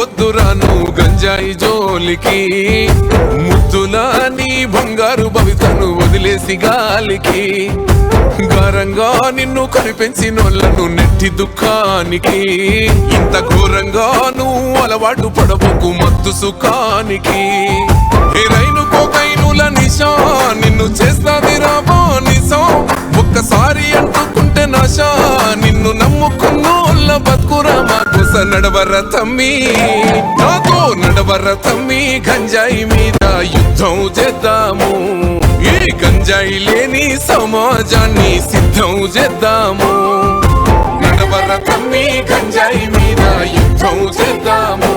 పోవద్దురాను గంజాయి జోలికి, ముద్దులా నీ బంగారు భవితను వదిలేసి గాలికి, ఘోరంగా నిన్ను కనిపెంచినోళ్లను నెట్టి దుఃఖానికి, ఇంత ఘోరంగా నువ్వు అలవాటు పడబోకు మత్తు సుఖానికి. రైలు కోకైనుల నిశా నిన్ను చేస్తాది రాబో నిశం, ఒక్కసారి అంటుకుంటే నాశా నిన్ను నమ్ముకున్నోళ్ళ బతుకురా మాకోస నడవర తమ్మి, నాతో నడవర తమ్మి, గంజాయి మీద యుద్ధం చేద్దాము, ఈ గంజాయి లేని సమాజాన్ని సిద్ధం చేద్దాము. నడవర తమ్మి గంజాయి మీద యుద్ధం చేద్దాము,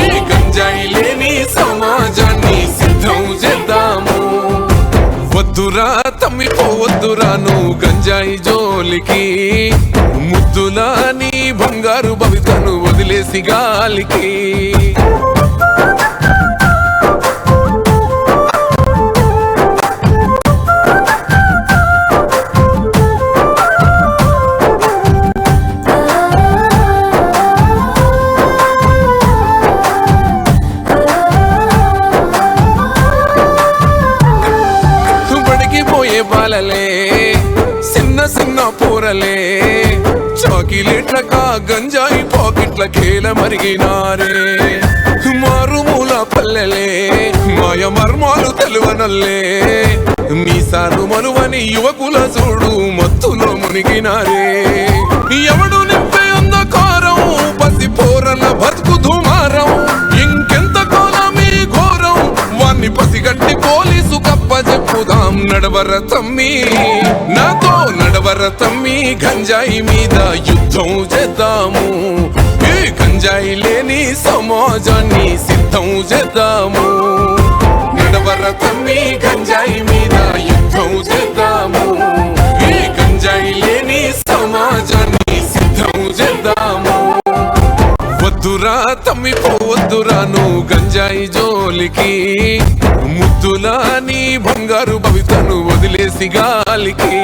ఈ గంజాయి లేని సమాజాన్ని సిద్ధం చేద్దాము. వద్దురా తమ్మి పోవద్దురాను గంజాయి జోలికి, ముద్దులా నీ బంగారు భవితను వదిలేసి గాలికి. బాలలే చిన్న చిన్న పూరలే చాకిలేట్లకా గంజాయి పాకెట్ల కేల మరిగినారే, మారుమూల పల్లెలే మాయ మర్మాలు తెలువనల్లే, మీసాలు మనువని యువకుల చూడు మత్తులో మునిగినారే. ఎవడు నింపే అంధకారం పసి పోరల బతుకు దుమారం, ఇంకెంత కాలమీ ఘోరం వాన్ని పసిగట్టి పోలీసు కప్ప చెప్పుదాం. నడవర తమ్మి నాతో నడవర తమ్మి, గంజాయి మీద యుద్ధం చేద్దాము, ఈ గంజాయి లేని సమాజాన్ని సిద్ధం చేద్దాము. నడవర తమ్మి గంజాయి మీద యుద్ధం చేద్దాము, ఈ గంజాయి లేని సమాజాన్ని సిద్ధం చేద్దాము. వద్దురా తమ్మి పోవద్దురాను గంజాయి జోలికి, ముద్దులా నీ బంగారు భవితను వదిలేసి గాలికి.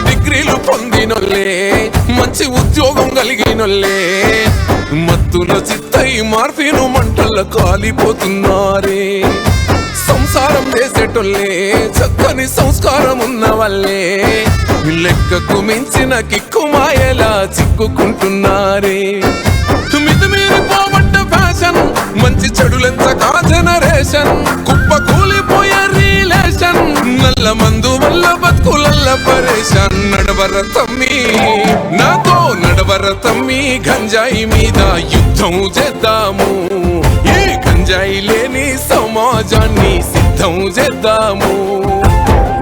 డిగ్రీలు పొందినోళ్ళే మంచి ఉద్యోగం కలిగినోళ్ళే, మత్తులో చిత్తై మార్ఫిను మంటల్లో కాలిపోతున్నారే. సంసారం చేసేటోళ్ళే చక్కని సంస్కారం ఉన్న వాళ్ళే, లెక్కకు మించిన కిక్కు మాయలా చిక్కుకుంటున్నారే. మితిమీరి పోవట్ట ఫ్యాషన్, మంచి చెడులెంతకా జనరేషన్, కుప్ప కూలిపోయే రిలేషన్, నల్ల మందు వల్ల బతుకులల్ల పరేషన్. నడవర తమ్మి నాతో నడవర తమ్మి, గంజాయి మీద యుద్ధం చేద్దాము, ఈ గంజాయి లేని సమాజాన్ని సిద్ధం చేద్దాము.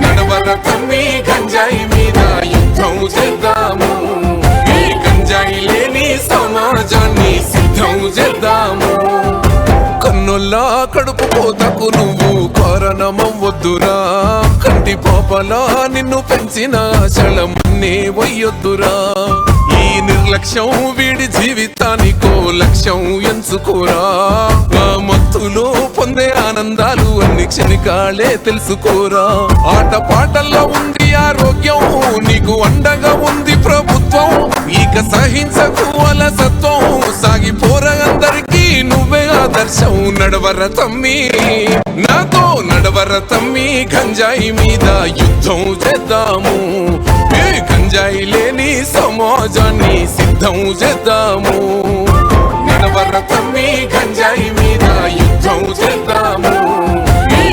నడవర తమ్మి గంజాయి మీద యుద్ధం చేద్దాము, ఈ గంజాయి లేని సమాజాన్ని సిద్ధం చేద్దాము. కన్నుల్లా కడుపు పోతకు నువ్వు కారణమవ్వొద్దురా, కంటి పాపలా నిన్ను పెంచిన ఆశలమన్నే వయ్యొద్దురా. ఈ నిర్లక్ష్యం వీడి జీవితానికో లక్ష్యం ఎంచుకోరా, ఆ మత్తులో పొందే ఆనందాలు అన్ని క్షణికాలే తెలుసుకోరా. ఆట పాటల్లో ఉంది ఆరోగ్యం, నీకు అండగా ఉంది ప్రభుత్వం, ఇక సహించకు అలసత్వం, సాగిపోరా అందరికీ నువ్వే ఆదర్శం. నడవర తమ్మి నాతో నడవర తమ్మి, గంజాయి మీద యుద్ధం చేద్దాము, ఈ గంజాయి లేని సమాజాన్ని సిద్ధం చేద్దాము.